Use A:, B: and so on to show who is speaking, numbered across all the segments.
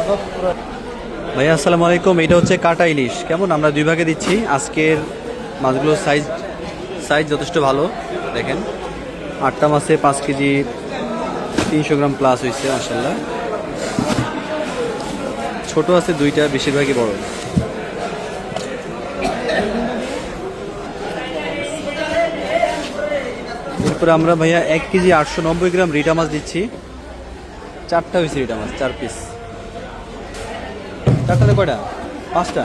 A: ভাইয়া আসসালামু আলাইকুম। এটা হচ্ছে কাটা ইলিশ। কেমন? আমরা দুই ভাগে দিচ্ছি। আজকের মাছগুলোর সাইজ সাইজ যথেষ্ট ভালো। দেখেন, 8টা মাছে 5 কেজি 300 গ্রাম প্লাস হয়েছে মাশাআল্লাহ। ছোট আছে 2টা, বেশিরভাগই বড়। এরপরে আমরা ভাইয়া 1 কেজি 890 গ্রাম রিটা মাছ দিচ্ছি। 4টা হয়েছে রিটা মাছ, 4 পিস। 4টাতে কয়টা? 5টা,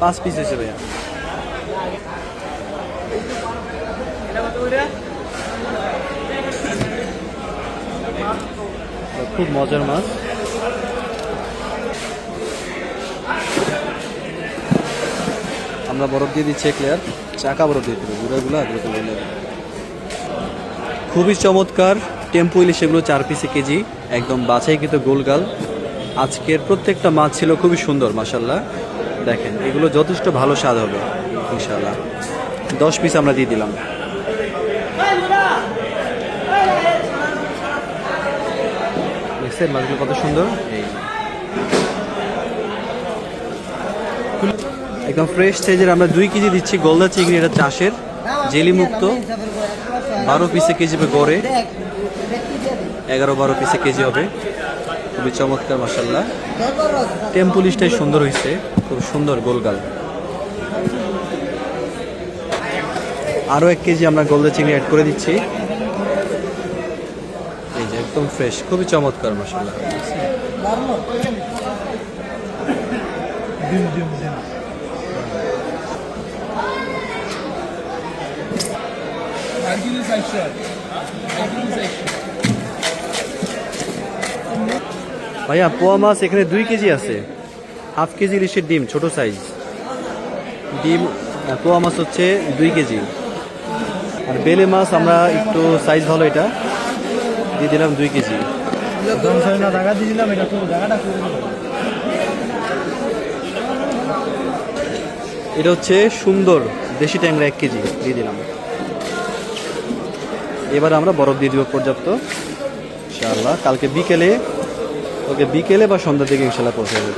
A: 5 পিস হয়েছে ভাইয়া। খুব মজার মাছ। আমরা বরফ দিয়ে দিচ্ছি ক্লিয়ার, চাকা বরফ দিয়ে দেবো গুঁড়াগুলা। খুবই চমৎকার টেম্পু ইলিশ এগুলো, 4 পিসে কেজি, একদম বাছাইকৃত গোলগাল। আজকের প্রত্যেকটা মাছ ছিল খুবই সুন্দর মাশাআল্লাহ। দেখেন, এগুলো যথেষ্ট ভালো স্বাদ হবে ইনশাআল্লাহ। 10 পিস আমরা দিয়ে দিলাম। দেখছেন মাছগুলো কত সুন্দর, একদম ফ্রেশ সাইজের। আমরা 2 কেজি দিচ্ছি গলদা চিংড়ি, এটা চাষের, জেলি মুক্ত। 12 পিসে কেজি হবে গড়ে, 11-12 পিসে কেজি হবে। খুবই চমৎকার মাশাআল্লাহ। টেম্পু ইলিশটাই সুন্দর হয়েছে, খুব সুন্দর গোলগাল। আরও 1 কেজি আমরা গলদা চিংড়ি অ্যাড করে দিচ্ছি। এই যে একদম ফ্রেশ, খুবই চমৎকার মাশাআল্লাহ। ভাইয়া পোয়া মাছ এখানে 2 কেজি আছে। 1/2 কেজি ইলিশের ডিম, ছোট সাইজ ডিম। পোয়া মাছ হচ্ছে 2 কেজি। আর বেলে মাছ আমরা একটু সাইজ ভালো, এটা দিয়ে দিলাম 2 কেজি। এটা হচ্ছে সুন্দর দেশি ট্যাংরা 1 কেজি দিয়ে দিলাম। এবার আমরা বরফ দিয়ে দিব পর্যাপ্ত ইনশাআল্লাহ। কালকে বিকেলে, ওকে বিকেলে বা সন্ধ্যার দিকে ইনশাআল্লাহ পৌঁছে যাবে।